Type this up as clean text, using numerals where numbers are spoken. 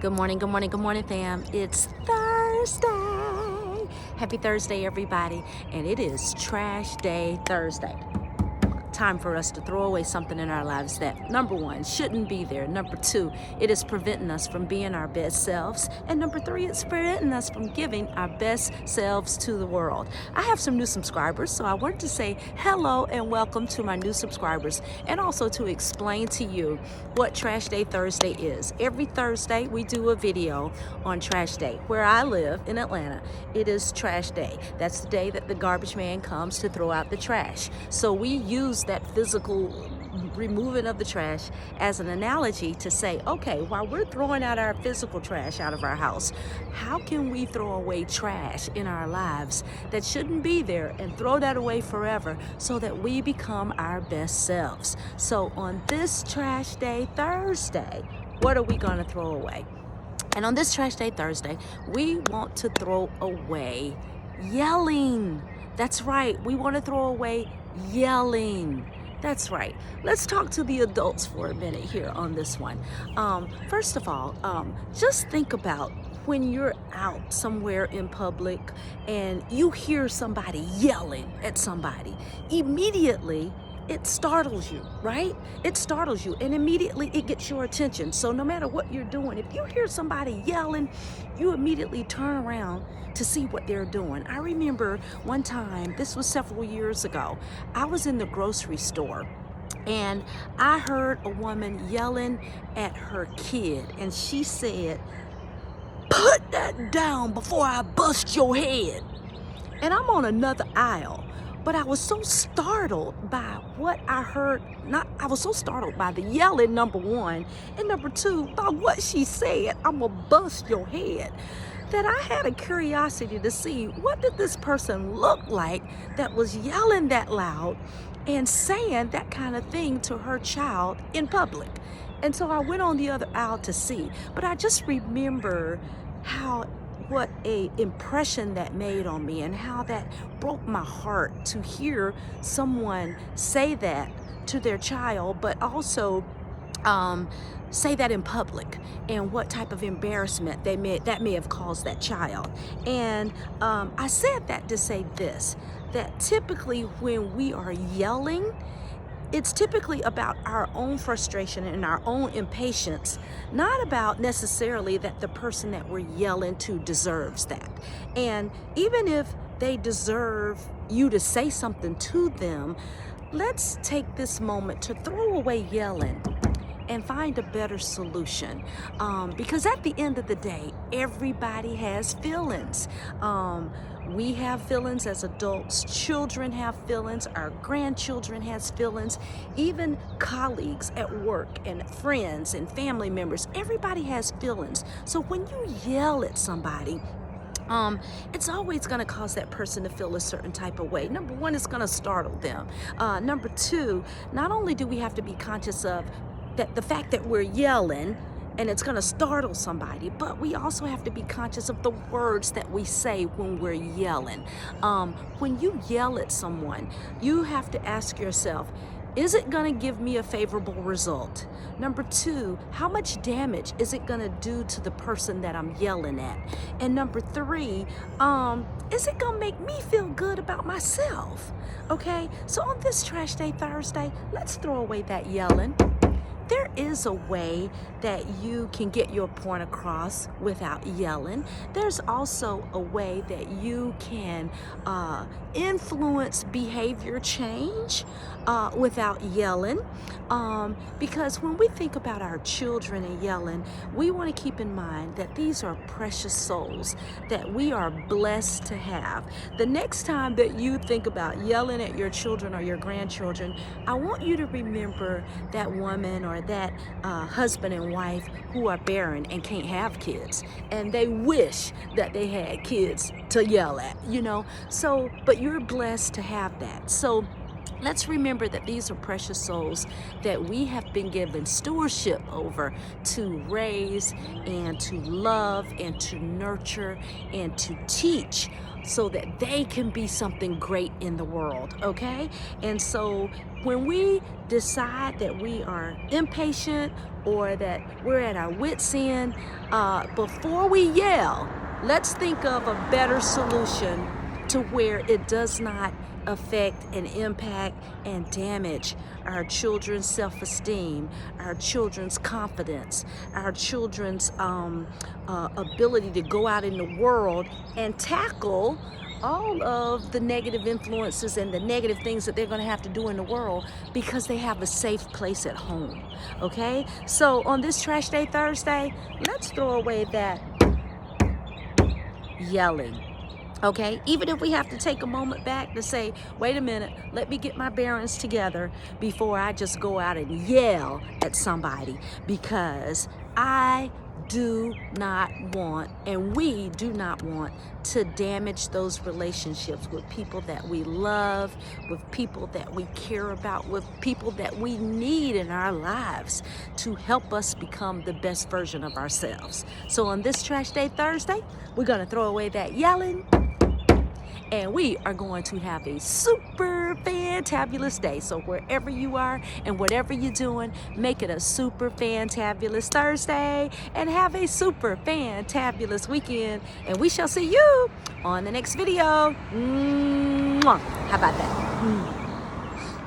Good morning, fam. It's Thursday. Happy Thursday, everybody. And it is Trash Day Thursday. Time for us to throw away something in our lives that, number one, shouldn't be there. Number two, it is preventing us from being our best selves. And number three, it's preventing us from giving our best selves to the world. I have some new subscribers, so I wanted to say hello and welcome to my new subscribers, and also to explain to you what Trash Day Thursday is. Every Thursday, we do a video on Trash Day. Where I live in Atlanta, it is Trash Day. That's the day that the garbage man comes to throw out the trash. So we use that physical removing of the trash as an analogy to say, okay, while we're throwing out our physical trash out of our house, how can we throw away trash in our lives that shouldn't be there and throw that away forever so that we become our best selves? So on this Trash Day Thursday, what are we going to throw away? And on this Trash Day Thursday, we want to throw away yelling. That's right. We want to throw away yelling. That's right. Let's talk to the adults for a minute here on this one. First of all, just think about when you're out somewhere in public and you hear somebody yelling at somebody. Immediately, it startles you, right? It startles you, and immediately it gets your attention. So no matter what you're doing, if you hear somebody yelling, you immediately turn around to see what they're doing. I remember one time, this was several years ago, I was in the grocery store and I heard a woman yelling at her kid, and she said, "Put that down before I bust your head." And I'm on another aisle. But I was so startled by what I heard. I was so startled by the yelling, number one, and number two, by what she said, "I'm gonna bust your head," that I had a curiosity to see what did this person look like that was yelling that loud and saying that kind of thing to her child in public. And so I went on the other aisle to see. But I just remember what a impression that made on me, and how that broke my heart to hear someone say that to their child, but also say that in public, and what type of embarrassment that may have caused that child. And I said that to say this, that typically when we are yelling, it's typically about our own frustration and our own impatience, not about necessarily that the person that we're yelling to deserves that. And even if they deserve you to say something to them, let's take this moment to throw away yelling and find a better solution. Because at the end of the day, everybody has feelings. We have feelings as adults, children have feelings, our grandchildren has feelings, even colleagues at work and friends and family members, everybody has feelings. So when you yell at somebody, it's always going to cause that person to feel a certain type of way. Number one, it's going to startle them. Number two, not only do we have to be conscious of that the fact that we're yelling and it's going to startle somebody, but we also have to be conscious of the words that we say when we're yelling. When you yell at someone, you have to ask yourself, is it going to give me a favorable result? Number two, how much damage is it going to do to the person that I'm yelling at? And number three, is it going to make me feel good about myself? Okay, so on this Trash Day Thursday, let's throw away that yelling. There is a way that you can get your point across without yelling. There's also a way that you can influence behavior change without yelling. Because when we think about our children and yelling, we want to keep in mind that these are precious souls that we are blessed to have. The next time that you think about yelling at your children or your grandchildren, I want you to remember that woman or that husband and wife who are barren and can't have kids, and they wish that they had kids to yell at, so, but you're blessed to have that. So let's remember that these are precious souls that we have been given stewardship over to raise and to love and to nurture and to teach, so that they can be something great in the world, okay? And so when we decide that we are impatient or that we're at our wits' end, before we yell, let's think of a better solution to where it does not affect and impact and damage our children's self-esteem, our children's confidence, our children's ability to go out in the world and tackle all of the negative influences and the negative things that they're going to have to do in the world because they have a safe place at home. Okay? So on this Trash Day Thursday, let's throw away that yelling. Okay, even if we have to take a moment back to say, wait a minute, let me get my bearings together before I just go out and yell at somebody, because I do not want, and we do not want, to damage those relationships with people that we love, with people that we care about, with people that we need in our lives to help us become the best version of ourselves. So on this Trash Day Thursday, we're going to throw away that yelling, and we are going to have a super fantabulous day. So wherever you are and whatever you're doing, make it a super fantabulous Thursday and have a super fantabulous weekend. And we shall see you on the next video. Mwah. How about that?